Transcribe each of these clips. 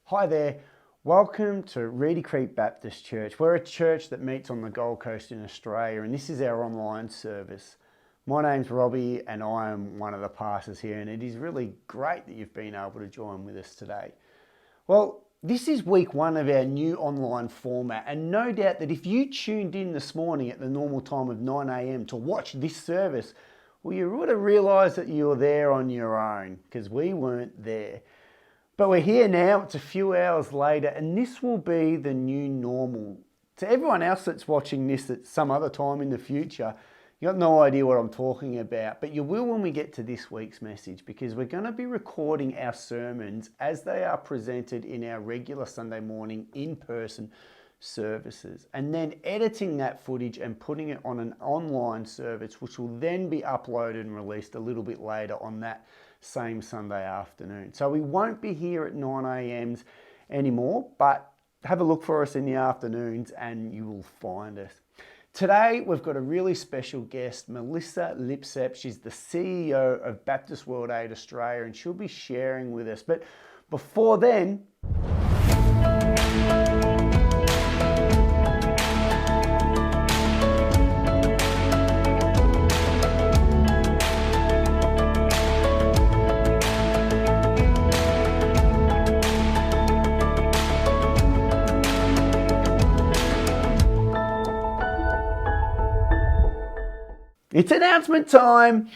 Hi there, welcome to Reedy Creek Baptist Church. We're a church that meets on the Gold Coast in Australia, and this is our online service. My name's Robbie and I am one of the pastors here, and it is really great that you've been able to join with us today. Well, this is week one of our new online format, and no doubt that if you tuned in this morning at the normal time of 9 a.m. to watch this service, well, you would have realised that you were there on your own, because we weren't there. But we're here now, it's a few hours later, and this will be the new normal. To everyone else that's watching this at some other time in the future, you got no idea what I'm talking about, but you will when we get to this week's message, because we're going to be recording our sermons as they are presented in our regular Sunday morning in-person services, and then editing that footage and putting it on an online service, which will then be uploaded and released a little bit later on that same Sunday afternoon. So we won't be here at 9 a.m. anymore, but have a look for us in the afternoons and you will find us. Today we've got a really special guest, Melissa Lipsep. She's the CEO of Baptist World Aid Australia, and she'll be sharing with us. But before then, it's announcement time.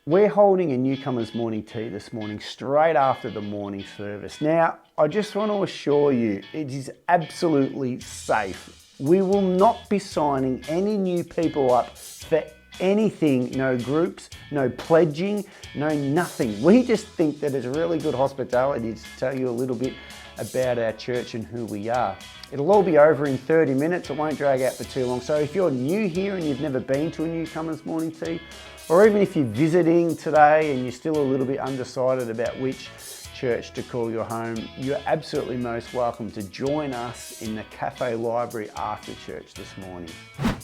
We're holding a newcomers morning tea this morning, straight after the morning service. Now, I just want to assure you, it is absolutely safe. We will not be signing any new people up for anything, no groups, no pledging, no nothing. We just think that it's really good hospitality to tell you a little bit about our church and who we are. It'll all be over in 30 minutes. It won't drag out for too long. So if you're new here and you've never been to a newcomers morning tea, or even if you're visiting today and you're still a little bit undecided about which church to call your home, you're absolutely most welcome to join us in the cafe library after church this morning.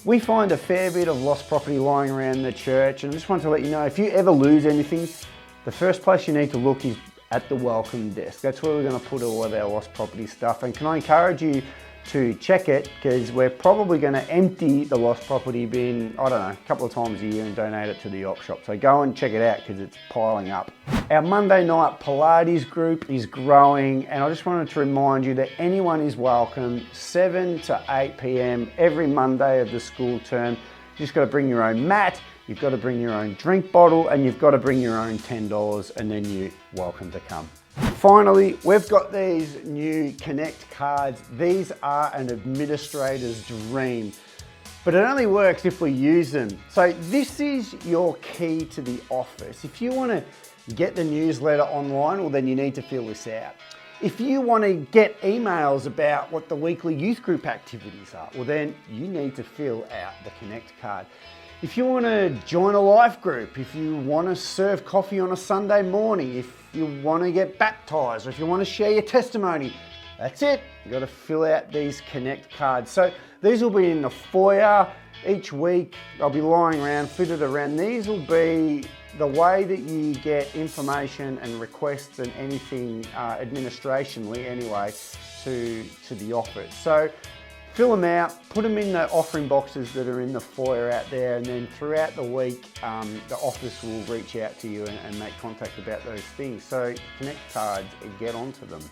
We find a fair bit of lost property lying around the church, and I just want to let you know, if you ever lose anything, the first place you need to look is at the welcome desk. That's where we're going to put all of our lost property stuff. And can I encourage you to check it, because we're probably going to empty the lost property bin, I don't know, a couple of times a year and donate it to the op shop. So go and check it out because it's piling up. Our Monday night Pilates group is growing, and I just wanted to remind you that anyone is welcome, 7 to 8 p.m. every Monday of the school term. You just got to bring your own mat, you've got to bring your own drink bottle, and you've got to bring your own $10, and then you're welcome to come. Finally, we've got these new Connect cards. These are an administrator's dream, but it only works if we use them. So this is your key to the office. If you want to get the newsletter online, well, then you need to fill this out. If you want to get emails about what the weekly youth group activities are, well, then you need to fill out the Connect card. If you want to join a life group, if you want to serve coffee on a Sunday morning, if you want to get baptized, or if you want to share your testimony, that's it. You've got to fill out these Connect cards. So these will be in the foyer each week. They'll be lying around, fitted around. These will be the way that you get information and requests and anything administrationally anyway to the office. So fill them out, put them in the offering boxes that are in the foyer out there, and then throughout the week, the office will reach out to you and make contact about those things. So Connect cards, get onto them.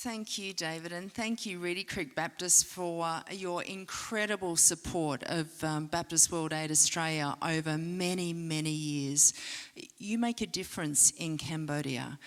Thank you, David, and thank you, Reedy Creek Baptist, for your incredible support of Baptist World Aid Australia over many, many years. You make a difference in Cambodia.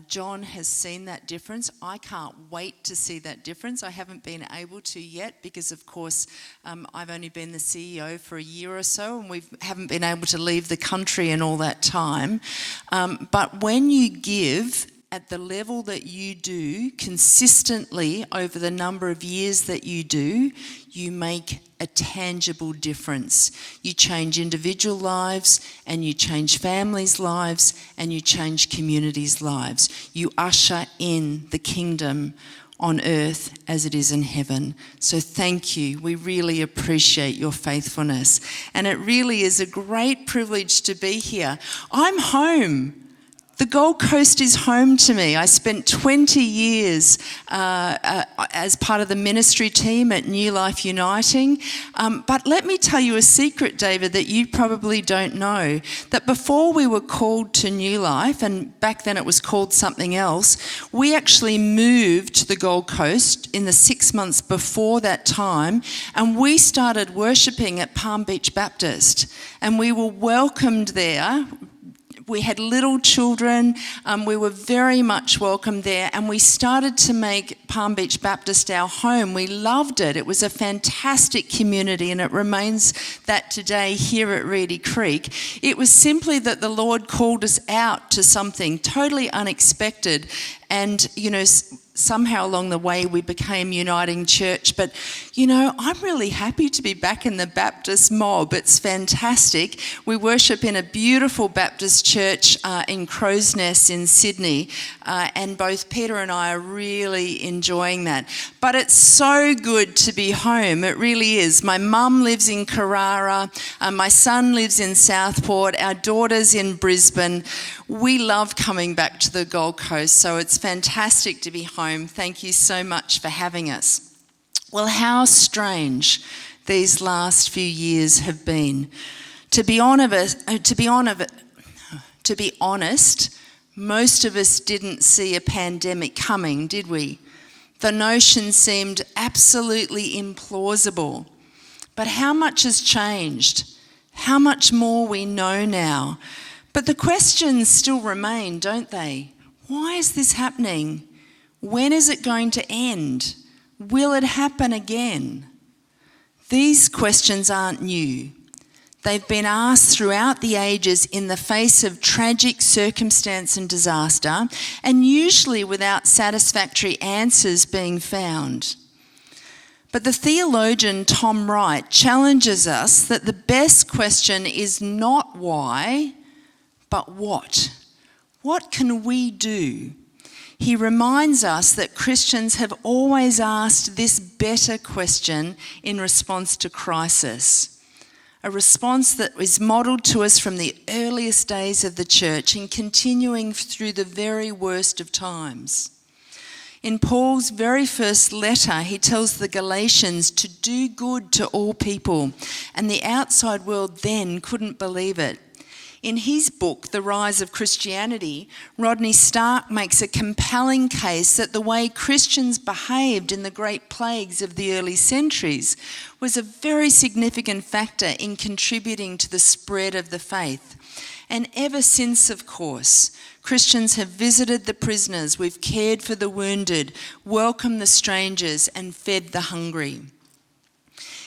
John has seen that difference. I can't wait to see that difference. I haven't been able to yet because, of course, I've only been the CEO for a year or so, and we haven't been able to leave the country in all that time. But when you give at the level that you do consistently over the number of years that you do, you make a tangible difference. You change individual lives, and you change families' lives, and you change communities' lives. You usher in the kingdom on earth as it is in heaven. So thank you. We really appreciate your faithfulness. And it really is a great privilege to be here. I'm home. The Gold Coast is home to me. I spent 20 years as part of the ministry team at New Life Uniting. But let me tell you a secret, David, that you probably don't know. That before we were called to New Life, and back then it was called something else, we actually moved to the Gold Coast in the 6 months before that time, and we started worshipping at Palm Beach Baptist. And we were welcomed there. We had little children, we were very much welcome there, and we started to make Palm Beach Baptist our home. We loved it. It was a fantastic community, and it remains that today here at Reedy Creek. It was simply that the Lord called us out to something totally unexpected, and, you know, somehow along the way we became Uniting Church. But, you know, I'm really happy to be back in the Baptist mob. It's fantastic. We worship in a beautiful Baptist church in Crow's Nest in Sydney, and both Peter and I are really enjoying that. But it's so good to be home. It really is. My mum lives in Carrara. My son lives in Southport. Our daughter's in Brisbane. We love coming back to the Gold Coast, so it's fantastic to be home. Thank you so much for having us. Well, how strange these last few years have been. To be honest, most of us didn't see a pandemic coming, did we? The notion seemed absolutely implausible. But how much has changed? How much more we know now? But the questions still remain, don't they? Why is this happening? When is it going to end? Will it happen again? These questions aren't new. They've been asked throughout the ages in the face of tragic circumstance and disaster, and usually without satisfactory answers being found. But the theologian Tom Wright challenges us that the best question is not why, but what? What can we do? He reminds us that Christians have always asked this better question in response to crisis, a response that is modelled to us from the earliest days of the church and continuing through the very worst of times. In Paul's very first letter, he tells the Galatians to do good to all people, and the outside world then couldn't believe it. In his book, The Rise of Christianity, Rodney Stark makes a compelling case that the way Christians behaved in the great plagues of the early centuries was a very significant factor in contributing to the spread of the faith. And ever since, of course, Christians have visited the prisoners, we've cared for the wounded, welcomed the strangers, and fed the hungry.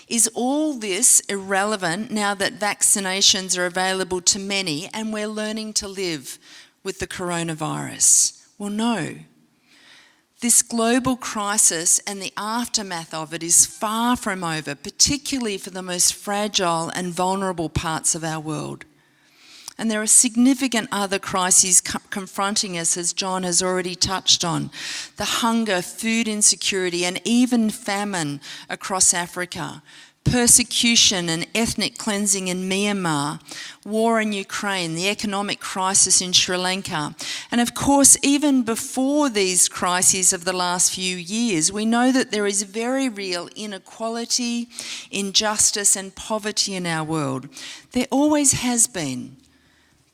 Is all this irrelevant now that vaccinations are available to many and we're learning to live with the coronavirus? Well, no. This global crisis and the aftermath of it is far from over, particularly for the most fragile and vulnerable parts of our world. And there are significant other crises confronting us, as John has already touched on. The hunger, food insecurity, and even famine across Africa. Persecution and ethnic cleansing in Myanmar. War in Ukraine, the economic crisis in Sri Lanka. And of course, even before these crises of the last few years, we know that there is very real inequality, injustice, and poverty in our world. There always has been.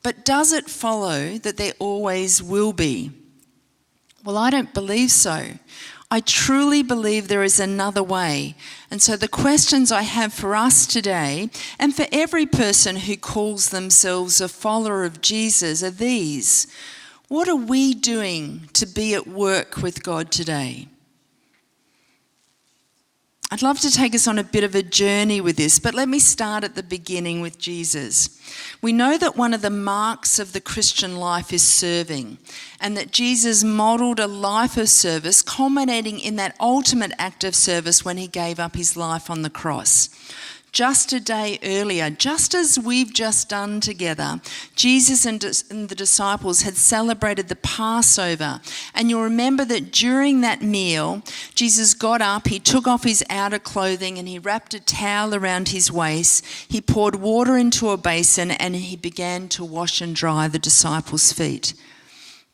But does it follow that there always will be? Well, I don't believe so. I truly believe there is another way. And so the questions I have for us today, and for every person who calls themselves a follower of Jesus, are these. What are we doing to be at work with God today? I'd love to take us on a bit of a journey with this, but let me start at the beginning with Jesus. We know that one of the marks of the Christian life is serving, and that Jesus modelled a life of service, culminating in that ultimate act of service when he gave up his life on the cross. Just a day earlier, just as we've just done together, Jesus and the disciples had celebrated the Passover. And you'll remember that during that meal, Jesus got up, he took off his outer clothing and he wrapped a towel around his waist. He poured water into a basin and he began to wash and dry the disciples' feet.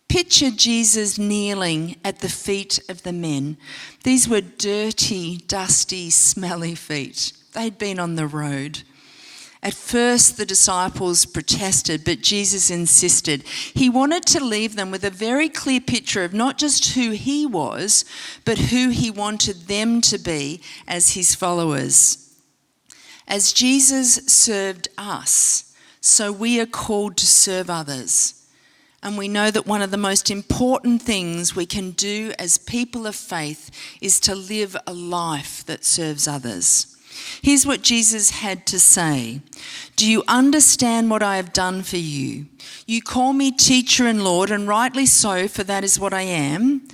Picture Jesus kneeling at the feet of the men. These were dirty, dusty, smelly feet. They'd been on the road. At first, the disciples protested, but Jesus insisted. He wanted to leave them with a very clear picture of not just who he was, but who he wanted them to be as his followers. As Jesus served us, so we are called to serve others. And we know that one of the most important things we can do as people of faith is to live a life that serves others. Here's what Jesus had to say. Do you understand what I have done for you? You call me teacher and Lord, and rightly so, for that is what I am.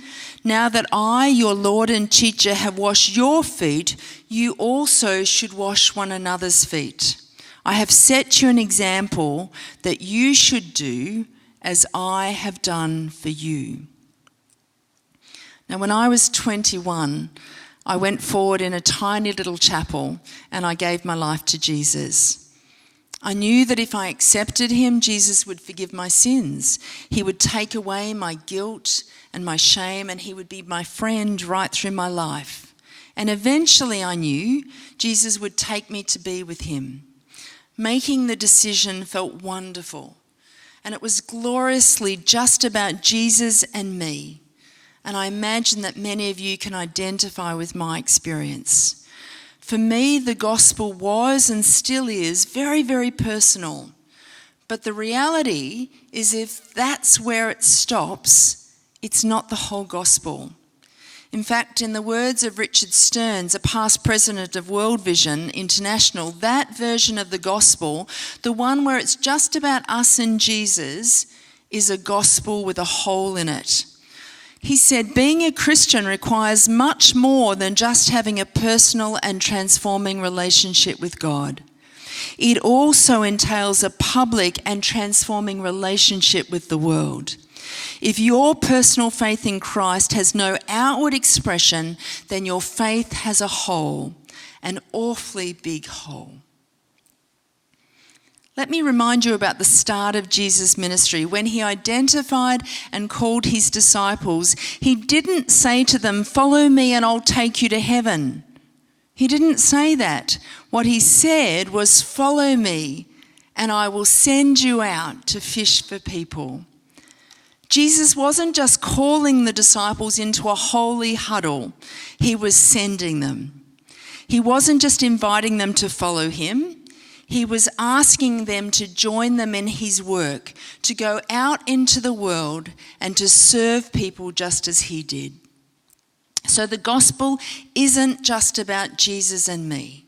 Now that I, your Lord and teacher, have washed your feet, you also should wash one another's feet. I have set you an example that you should do as I have done for you. Now, when I was 21, I went forward in a tiny little chapel and I gave my life to Jesus. I knew that if I accepted him, Jesus would forgive my sins. He would take away my guilt and my shame, and he would be my friend right through my life. And eventually I knew Jesus would take me to be with him. Making the decision felt wonderful, and it was gloriously just about Jesus and me. And I imagine that many of you can identify with my experience. For me, the gospel was and still is very, very personal. But the reality is, if that's where it stops, it's not the whole gospel. In fact, in the words of Richard Stearns, a past president of World Vision International, that version of the gospel, the one where it's just about us and Jesus, is a gospel with a hole in it. He said, being a Christian requires much more than just having a personal and transforming relationship with God. It also entails a public and transforming relationship with the world. If your personal faith in Christ has no outward expression, then your faith has a hole, an awfully big hole. Let me remind you about the start of Jesus' ministry. When he identified and called his disciples, he didn't say to them, "Follow me and I'll take you to heaven." He didn't say that. What he said was, "Follow me and I will send you out to fish for people." Jesus wasn't just calling the disciples into a holy huddle. He was sending them. He wasn't just inviting them to follow him. He was asking them to join them in his work, to go out into the world and to serve people just as he did. So the gospel isn't just about Jesus and me.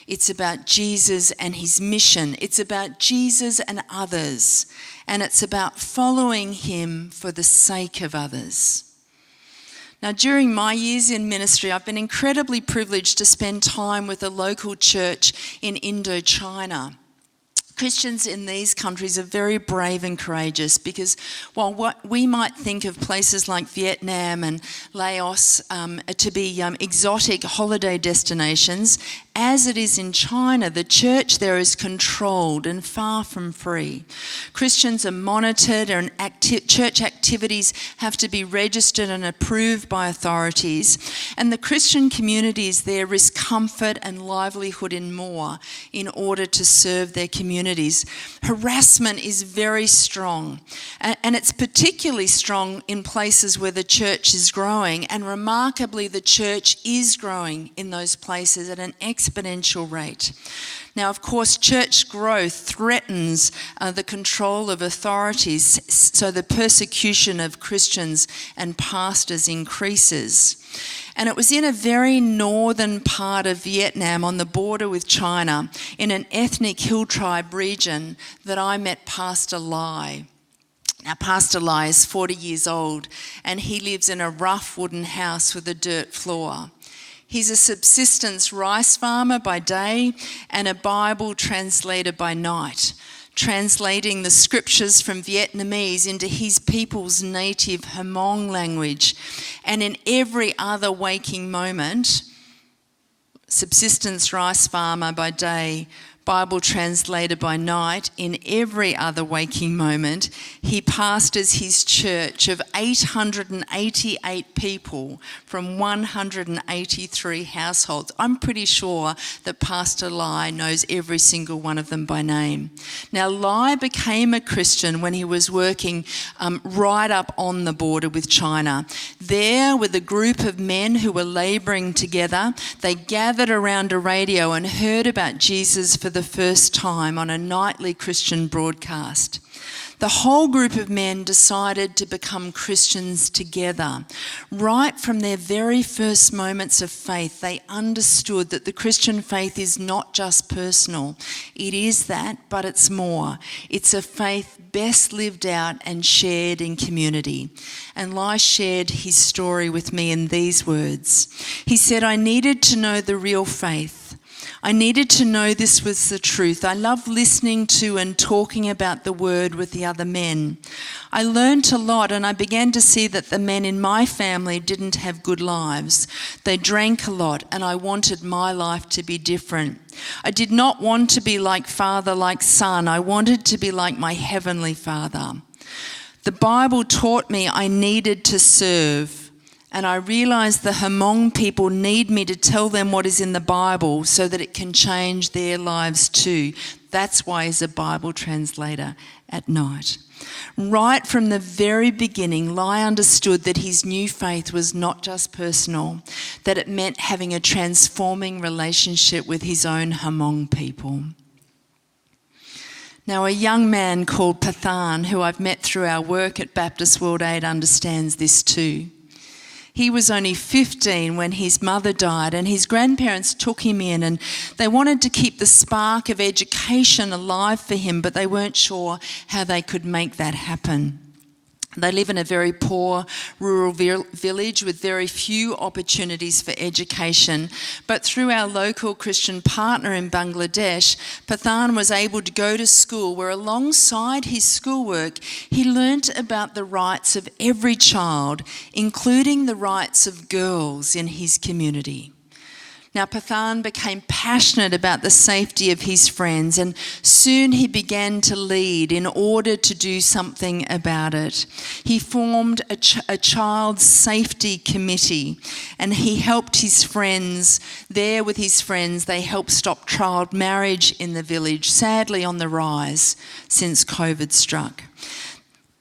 It's about Jesus and his mission. It's about Jesus and others. And it's about following him for the sake of others. Now, during my years in ministry, I've been incredibly privileged to spend time with a local church in Indochina. Christians in these countries are very brave and courageous because while what we might think of places like Vietnam and Laos to be exotic holiday destinations, as it is in China, the church there is controlled and far from free. Christians are monitored, and church activities have to be registered and approved by authorities, and the Christian communities there risk comfort and livelihood and more in order to serve their communities. Harassment is very strong, and it's particularly strong in places where the church is growing, and remarkably the church is growing in those places at an exponential rate. Now, of course, church growth threatens the control of authorities, so the persecution of Christians and pastors increases. And it was in a very northern part of Vietnam, on the border with China, in an ethnic hill tribe region, that I met Pastor Lai. Now, Pastor Lai is 40 years old, and he lives in a rough wooden house with a dirt floor. He's a subsistence rice farmer by day and a Bible translator by night, translating the scriptures from Vietnamese into his people's native Hmong language. And in every other waking moment, subsistence rice farmer by day, Bible translator by night, in every other waking moment, he pastors his church of 888 people from 183 households. I'm pretty sure that Pastor Lai knows every single one of them by name. Now, Lai became a Christian when he was working right up on the border with China. There, with a group of men who were labouring together, they gathered around a radio and heard about Jesus for the first time on a nightly Christian broadcast. The whole group of men decided to become Christians together. Right from their very first moments of faith, they understood that the Christian faith is not just personal. It is that, but it's more. It's a faith best lived out and shared in community. And Lai shared his story with me in these words. He said, "I needed to know the real faith. I needed to know this was the truth. I loved listening to and talking about the word with the other men. I learned a lot, and I began to see that the men in my family didn't have good lives. They drank a lot, and I wanted my life to be different. I did not want to be like father, like son. I wanted to be like my heavenly Father. The Bible taught me I needed to serve. And I realised the Hmong people need me to tell them what is in the Bible so that it can change their lives too. That's why he's a Bible translator at night." Right from the very beginning, Lai understood that his new faith was not just personal, that it meant having a transforming relationship with his own Hmong people. Now, a young man called Pathan, who I've met through our work at Baptist World Aid, understands this too. He was only 15 when his mother died, and his grandparents took him in, and they wanted to keep the spark of education alive for him, but they weren't sure how they could make that happen. They live in a very poor rural village with very few opportunities for education. But through our local Christian partner in Bangladesh, Pathan was able to go to school where, alongside his schoolwork, he learnt about the rights of every child, including the rights of girls in his community. Now, Pathan became passionate about the safety of his friends, and soon he began to lead in order to do something about it. He formed a child safety committee, and he helped his friends. There with his friends, they helped stop child marriage in the village, sadly on the rise since COVID struck.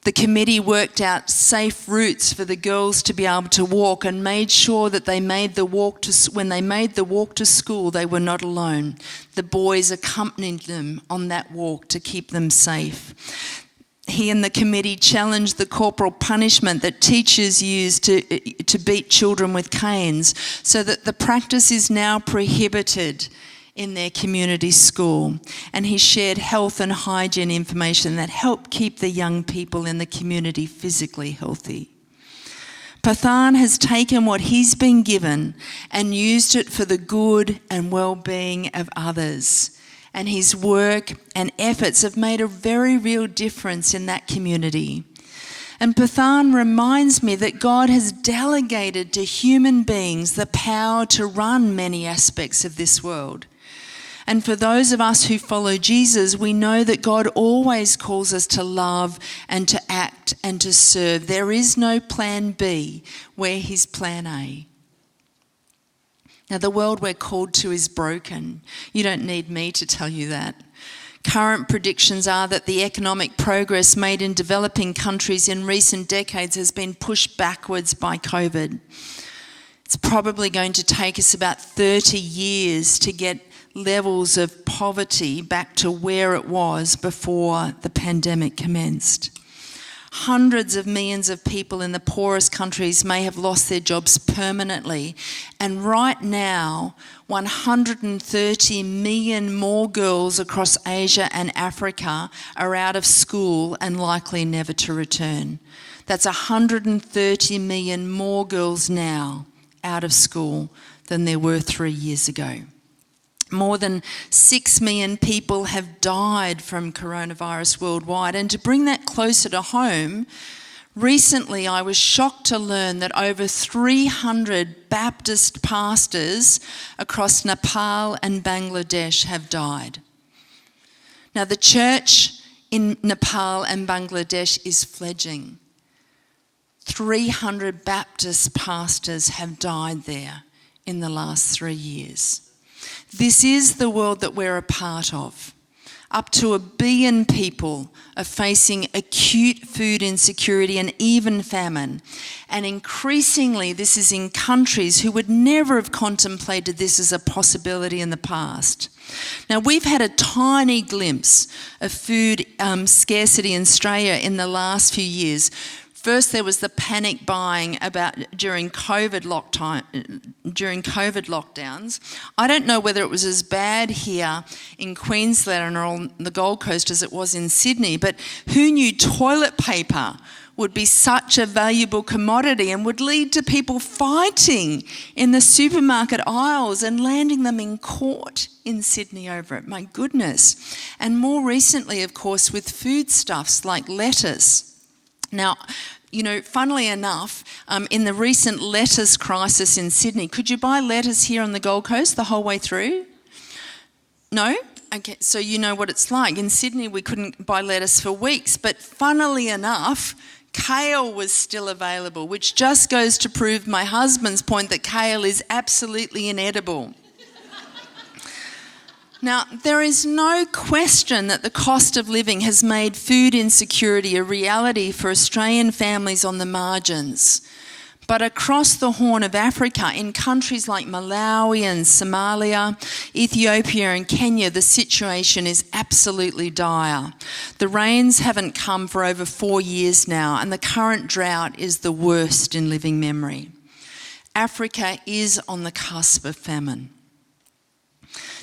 The committee worked out safe routes for the girls to be able to walk and made sure that when they made the walk to school, they were not alone. The boys accompanied them on that walk to keep them safe. He and the committee challenged the corporal punishment that teachers use to beat children with canes, so that the practice is now prohibited in their community school. And he shared health and hygiene information that helped keep the young people in the community physically healthy. Pathan has taken what he's been given and used it for the good and well-being of others. And his work and efforts have made a very real difference in that community. And Pathan reminds me that God has delegated to human beings the power to run many aspects of this world. And for those of us who follow Jesus, we know that God always calls us to love and to act and to serve. There is no plan B where His plan A. Now, the world we're called to is broken. You don't need me to tell you that. Current predictions are that the economic progress made in developing countries in recent decades has been pushed backwards by COVID. It's probably going to take us about 30 years to get levels of poverty back to where it was before the pandemic commenced. Hundreds of millions of people in the poorest countries may have lost their jobs permanently, and right now 130 million more girls across Asia and Africa are out of school and likely never to return. That's 130 million more girls now out of school than there were 3 years ago. More than 6 million people have died from coronavirus worldwide. And to bring that closer to home, recently I was shocked to learn that over 300 Baptist pastors across Nepal and Bangladesh have died. Now, the church in Nepal and Bangladesh is fledgling. 300 Baptist pastors have died there in the last 3 years. This is the world that we're a part of. Up to 1 billion people are facing acute food insecurity and even famine. And increasingly, this is in countries who would never have contemplated this as a possibility in the past. Now, we've had a tiny glimpse of food scarcity in Australia in the last few years. First, there was the panic buying during COVID lockdowns. I don't know whether it was as bad here in Queensland or on the Gold Coast as it was in Sydney, but who knew toilet paper would be such a valuable commodity and would lead to people fighting in the supermarket aisles and landing them in court in Sydney over it. My goodness. And more recently, of course, with foodstuffs like lettuce. Now, you know, funnily enough, in the recent lettuce crisis in Sydney, could you buy lettuce here on the Gold Coast the whole way through? No? Okay, so you know what it's like. In Sydney, we couldn't buy lettuce for weeks, but funnily enough, kale was still available, which just goes to prove my husband's point that kale is absolutely inedible. Now, there is no question that the cost of living has made food insecurity a reality for Australian families on the margins. But across the Horn of Africa, in countries like Malawi and Somalia, Ethiopia and Kenya, the situation is absolutely dire. The rains haven't come for over 4 years now, and the current drought is the worst in living memory. Africa is on the cusp of famine.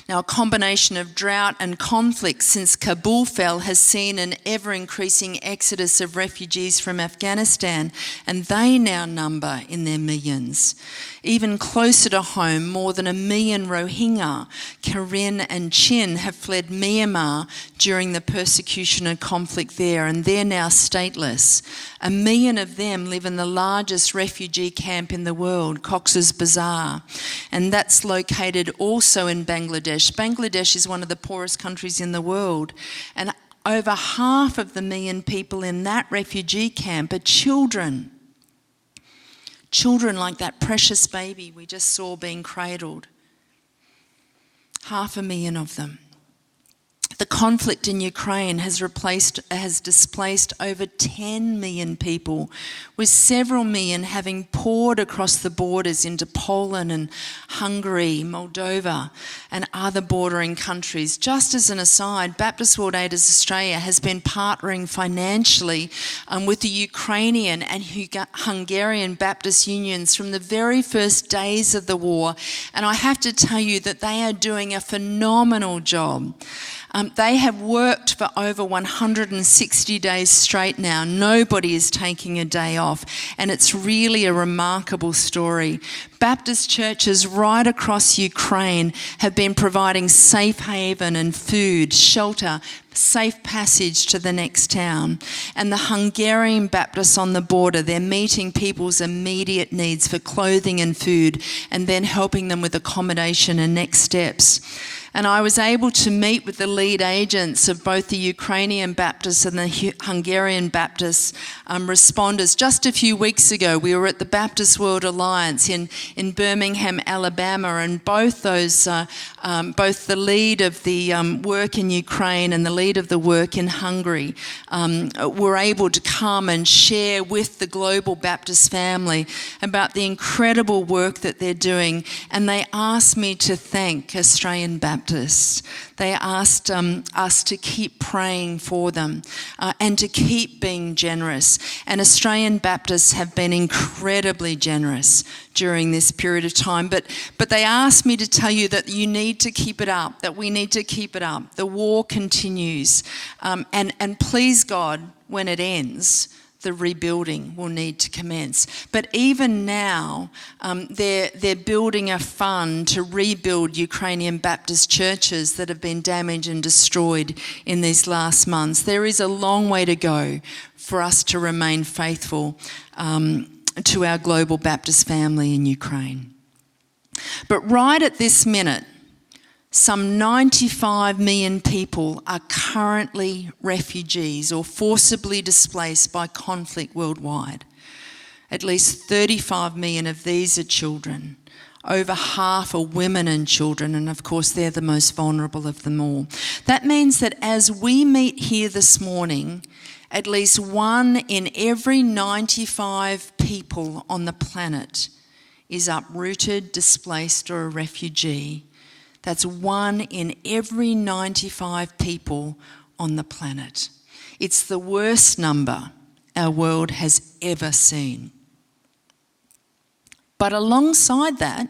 Now, a combination of drought and conflict since Kabul fell has seen an ever-increasing exodus of refugees from Afghanistan, and they now number in their millions. Even closer to home, more than 1 million Rohingya, Karen and Chin, have fled Myanmar during the persecution and conflict there, and they're now stateless. 1 million of them live in the largest refugee camp in the world, Cox's Bazar, and that's located also in Bangladesh. Bangladesh is one of the poorest countries in the world, and over half of the 1 million people in that refugee camp are children. Children like that precious baby we just saw being cradled. 500,000 of them. The conflict in Ukraine has displaced over 10 million people, with several million having poured across the borders into Poland and Hungary, Moldova and other bordering countries. Just as an aside, Baptist World Aid Australia has been partnering financially with the Ukrainian and Hungarian Baptist unions from the very first days of the war, and I have to tell you that they are doing a phenomenal job. They have worked for over 160 days straight now. Nobody is taking a day off, and it's really a remarkable story. Baptist churches right across Ukraine have been providing safe haven and food, shelter, safe passage to the next town. And the Hungarian Baptists on the border, they're meeting people's immediate needs for clothing and food, and then helping them with accommodation and next steps. And I was able to meet with the lead agents of both the Ukrainian Baptists and the Hungarian Baptist responders. Just a few weeks ago, we were at the Baptist World Alliance in Birmingham, Alabama, and both those, both the lead of the work in Ukraine and the lead of the work in Hungary were able to come and share with the global Baptist family about the incredible work that they're doing. And they asked me to thank Australian Baptists. They asked us to keep praying for them and to keep being generous. And Australian Baptists have been incredibly generous during this period of time. But they asked me to tell you that you need to keep it up, that we need to keep it up. The war continues. And please God, when it ends, the rebuilding will need to commence. But even now, they're building a fund to rebuild Ukrainian Baptist churches that have been damaged and destroyed in these last months. There is a long way to go for us to remain faithful to our global Baptist family in Ukraine. But right at this minute, some 95 million people are currently refugees or forcibly displaced by conflict worldwide. At least 35 million of these are children. Over half are women and children, and of course they're the most vulnerable of them all. That means that as we meet here this morning, at least 1 in every 95 people on the planet is uprooted, displaced, or a refugee. That's 1 in every 95 people on the planet. It's the worst number our world has ever seen. But alongside that,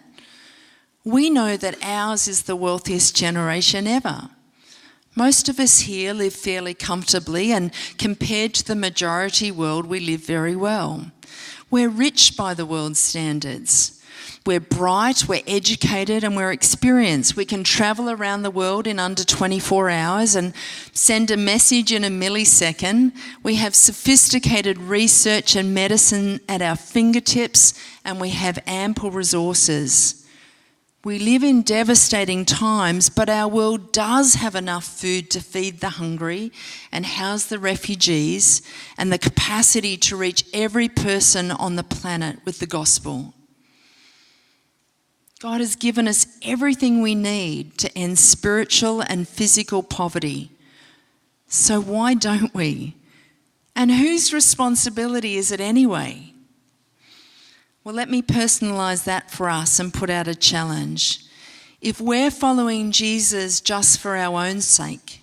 we know that ours is the wealthiest generation ever. Most of us here live fairly comfortably, and compared to the majority world, we live very well. We're rich by the world's standards. We're bright, we're educated, and we're experienced. We can travel around the world in under 24 hours and send a message in a millisecond. We have sophisticated research and medicine at our fingertips, and we have ample resources. We live in devastating times, but our world does have enough food to feed the hungry and house the refugees, and the capacity to reach every person on the planet with the gospel. God has given us everything we need to end spiritual and physical poverty. So why don't we? And whose responsibility is it anyway? Well, let me personalise that for us and put out a challenge. If we're following Jesus just for our own sake,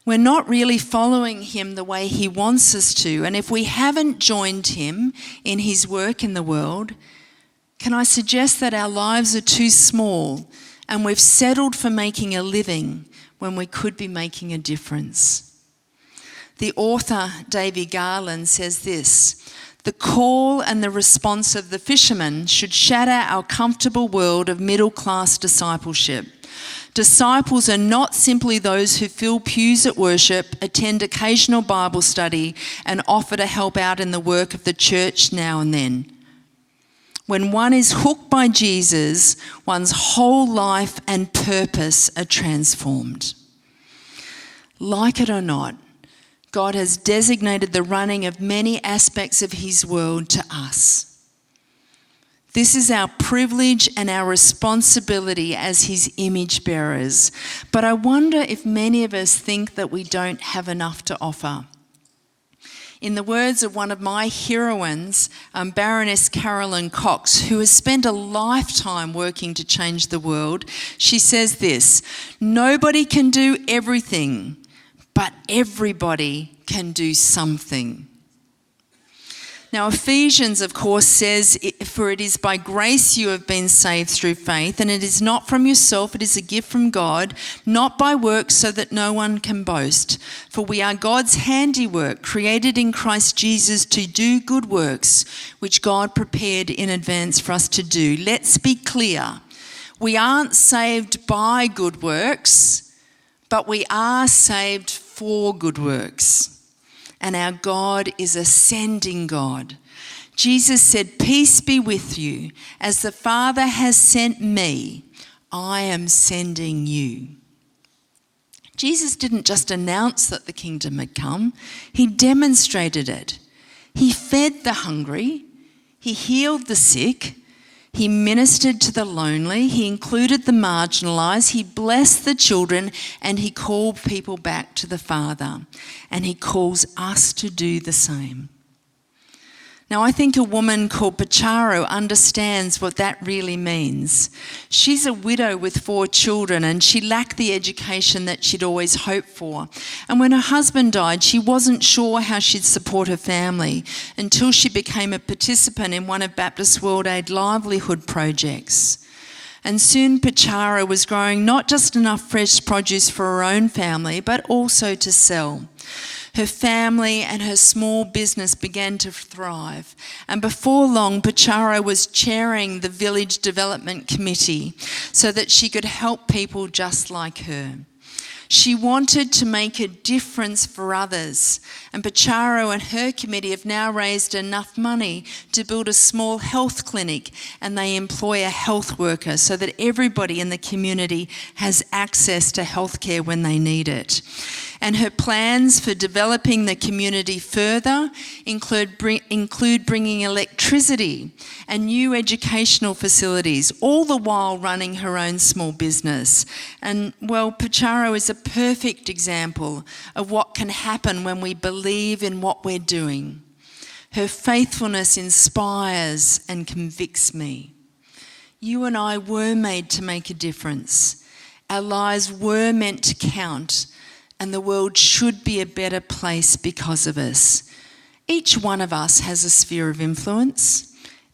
we're not really following him the way he wants us to. And if we haven't joined him in his work in the world, can I suggest that our lives are too small and we've settled for making a living when we could be making a difference? The author, Davy Garland, says this: "The call and the response of the fishermen should shatter our comfortable world of middle-class discipleship. Disciples are not simply those who fill pews at worship, attend occasional Bible study, and offer to help out in the work of the church now and then. When one is hooked by Jesus, one's whole life and purpose are transformed." Like it or not, God has designated the running of many aspects of his world to us. This is our privilege and our responsibility as his image bearers. But I wonder if many of us think that we don't have enough to offer. In the words of one of my heroines, Baroness Carolyn Cox, who has spent a lifetime working to change the world, she says this: "Nobody can do everything, but everybody can do something." Now, Ephesians, of course, says, "For it is by grace you have been saved through faith, and it is not from yourself, it is a gift from God, not by works, so that no one can boast. For we are God's handiwork, created in Christ Jesus to do good works, which God prepared in advance for us to do." Let's be clear. We aren't saved by good works, but we are saved for good works. And our God is a sending God. Jesus said, "Peace be with you. As the Father has sent me, I am sending you." Jesus didn't just announce that the kingdom had come, he demonstrated it. He fed the hungry, he healed the sick, he ministered to the lonely, he included the marginalised, he blessed the children, and he called people back to the Father. And he calls us to do the same. Now, I think a woman called Pacharo understands what that really means. She's a widow with 4 children, and she lacked the education that she'd always hoped for. And when her husband died, she wasn't sure how she'd support her family until she became a participant in one of Baptist World Aid livelihood projects. And soon Pacharo was growing not just enough fresh produce for her own family, but also to sell. Her family and her small business began to thrive. And before long, Pacharo was chairing the village development committee so that she could help people just like her. She wanted to make a difference for others, and Pacharo and her committee have now raised enough money to build a small health clinic, and they employ a health worker so that everybody in the community has access to healthcare when they need it. And her plans for developing the community further include bringing electricity and new educational facilities, all the while running her own small business. And, well, Pacharo is a perfect example of what can happen when we believe in what we're doing. Her faithfulness inspires and convicts me. You and I were made to make a difference. Our lives were meant to count, and the world should be a better place because of us. Each one of us has a sphere of influence.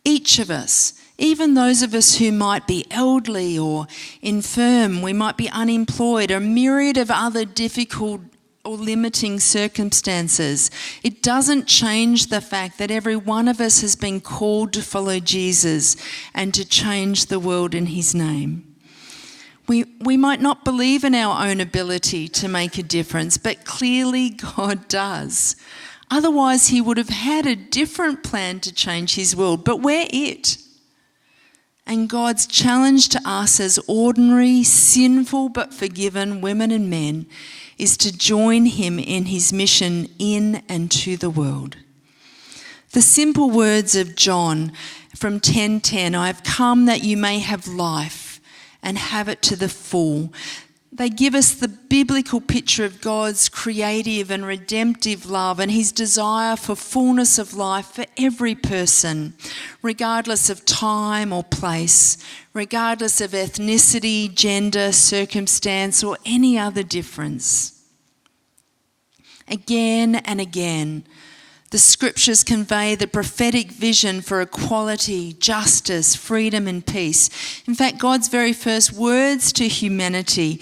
Each of us, even those of us who might be elderly or infirm, we might be unemployed, or a myriad of other difficult or limiting circumstances. It doesn't change the fact that every one of us has been called to follow Jesus and to change the world in his name. We might not believe in our own ability to make a difference, but clearly God does. Otherwise, he would have had a different plan to change his world, but we're it. And God's challenge to us as ordinary, sinful but forgiven women and men is to join him in his mission in and to the world. The simple words of John from 10:10, "I have come that you may have life and have it to the full." They give us the biblical picture of God's creative and redemptive love and his desire for fullness of life for every person, regardless of time or place, regardless of ethnicity, gender, circumstance, or any other difference. Again and again, the scriptures convey the prophetic vision for equality, justice, freedom and peace. In fact, God's very first words to humanity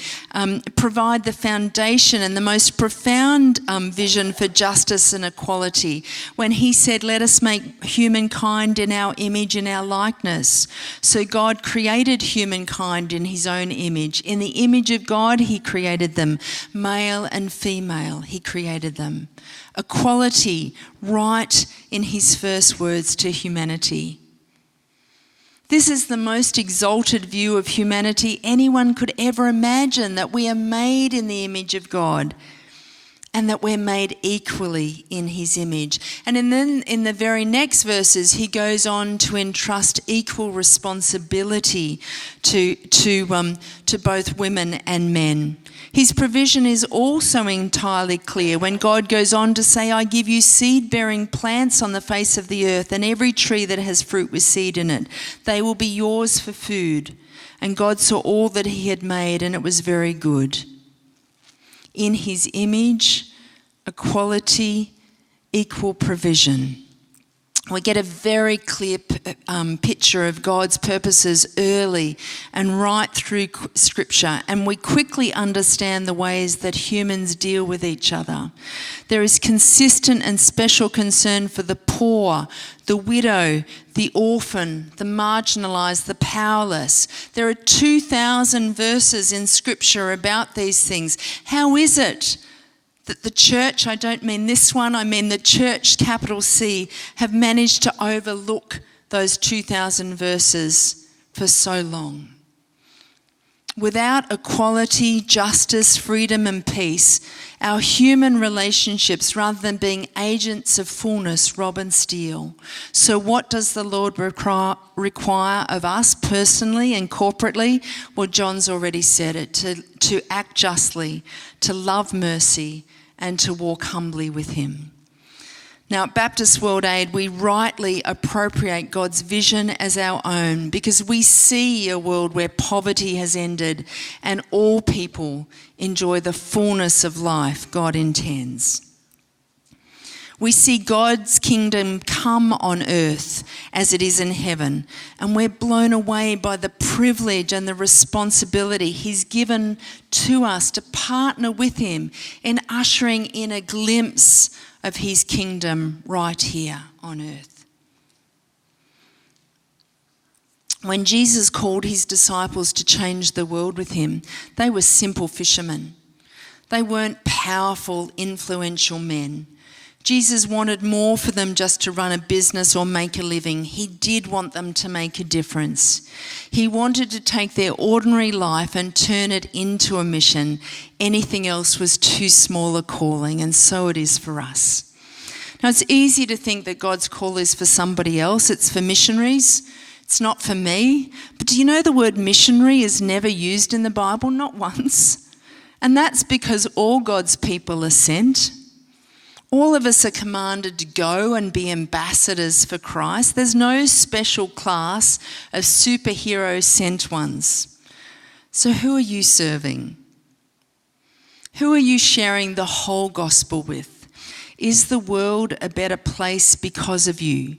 provide the foundation and the most profound vision for justice and equality when he said, "Let us make humankind in our image and our likeness." So God created humankind in his own image. In the image of God, he created them. Male and female, he created them. Equality, right in his first words to humanity. This is the most exalted view of humanity anyone could ever imagine, that we are made in the image of God and that we're made equally in his image. And then in the very next verses, he goes on to entrust equal responsibility to both women and men. His provision is also entirely clear when God goes on to say, "I give you seed-bearing plants on the face of the earth, and every tree that has fruit with seed in it. They will be yours for food." And God saw all that he had made, and it was very good. In his image, equality, equal provision. We get a very clear picture of God's purposes early and right through Scripture, and we quickly understand the ways that humans deal with each other. There is consistent and special concern for the poor, the widow, the orphan, the marginalised, the powerless. There are 2,000 verses in Scripture about these things. How is it that the church, I don't mean this one, I mean the church, capital C, have managed to overlook those 2,000 verses for so long? Without equality, justice, freedom and peace, our human relationships, rather than being agents of fullness, rob and steal. So what does the Lord require of us personally and corporately? Well, John's already said it, to act justly, to love mercy, and to walk humbly with him. Now, at Baptist World Aid, we rightly appropriate God's vision as our own because we see a world where poverty has ended and all people enjoy the fullness of life God intends. We see God's kingdom come on earth as it is in heaven, and we're blown away by the privilege and the responsibility he's given to us to partner with him in ushering in a glimpse of his kingdom right here on earth. When Jesus called his disciples to change the world with him, they were simple fishermen. They weren't powerful, influential men. Jesus wanted more for them just to run a business or make a living. He did want them to make a difference. He wanted to take their ordinary life and turn it into a mission. Anything else was too small a calling, and so it is for us. Now, it's easy to think that God's call is for somebody else. It's for missionaries. It's not for me. But do you know the word missionary is never used in the Bible? Not once. And that's because all God's people are sent. All of us are commanded to go and be ambassadors for Christ. There's no special class of superhero sent ones. So who are you serving? Who are you sharing the whole gospel with? Is the world a better place because of you?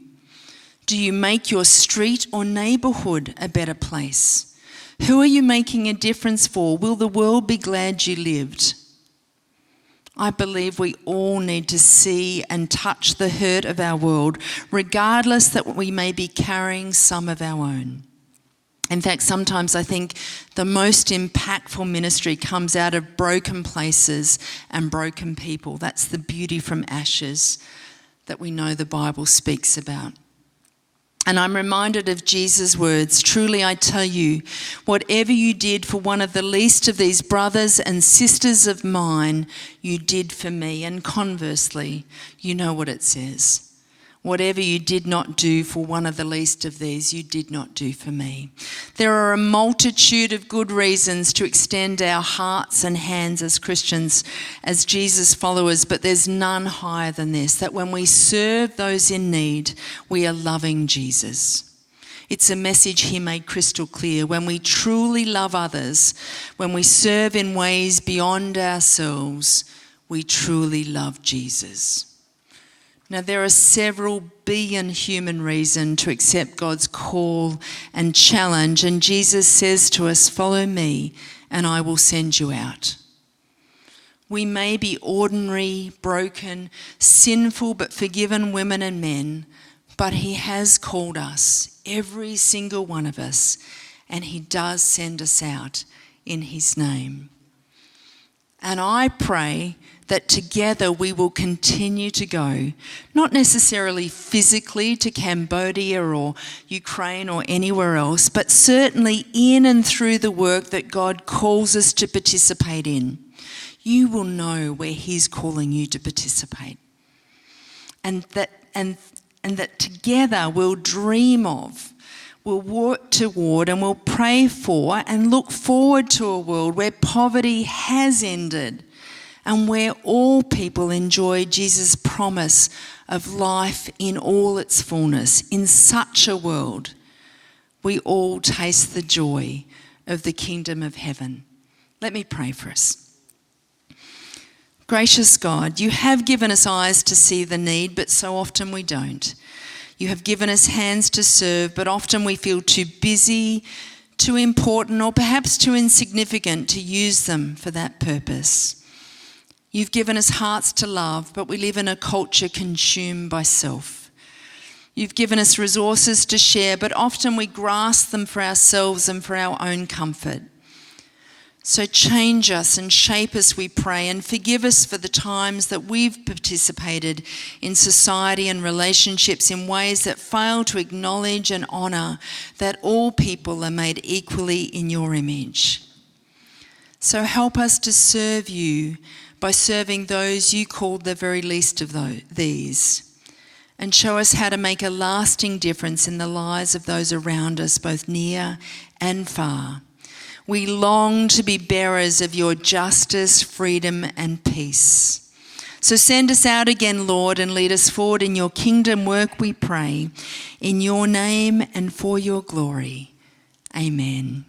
Do you make your street or neighbourhood a better place? Who are you making a difference for? Will the world be glad you lived? I believe we all need to see and touch the hurt of our world, regardless that we may be carrying some of our own. In fact, sometimes I think the most impactful ministry comes out of broken places and broken people. That's the beauty from ashes that we know the Bible speaks about. And I'm reminded of Jesus' words, "Truly I tell you, whatever you did for one of the least of these brothers and sisters of mine, you did for me." And conversely, you know what it says. Whatever you did not do for one of the least of these, you did not do for me. There are a multitude of good reasons to extend our hearts and hands as Christians, as Jesus followers, but there's none higher than this, that when we serve those in need, we are loving Jesus. It's a message he made crystal clear. When we truly love others, when we serve in ways beyond ourselves, we truly love Jesus. Now, there are several billion human reasons to accept God's call and challenge, and Jesus says to us, "Follow me, and I will send you out." We may be ordinary, broken, sinful, but forgiven women and men, but he has called us, every single one of us, and he does send us out in his name. And I pray that together we will continue to go, not necessarily physically to Cambodia or Ukraine or anywhere else, but certainly in and through the work that God calls us to participate in. You will know where he's calling you to participate. And that together we'll dream of, we'll work toward, and we'll pray for and look forward to a world where poverty has ended and where all people enjoy Jesus' promise of life in all its fullness. In such a world, we all taste the joy of the kingdom of heaven. Let me pray for us. Gracious God, you have given us eyes to see the need, but so often we don't. You have given us hands to serve, but often we feel too busy, too important, or perhaps too insignificant to use them for that purpose. You've given us hearts to love, but we live in a culture consumed by self. You've given us resources to share, but often we grasp them for ourselves and for our own comfort. So change us and shape us, we pray, and forgive us for the times that we've participated in society and relationships in ways that fail to acknowledge and honour that all people are made equally in your image. So help us to serve you by serving those you called the very least of these, and show us how to make a lasting difference in the lives of those around us, both near and far. We long to be bearers of your justice, freedom, and peace. So send us out again, Lord, and lead us forward in your kingdom work, we pray, in your name and for your glory. Amen.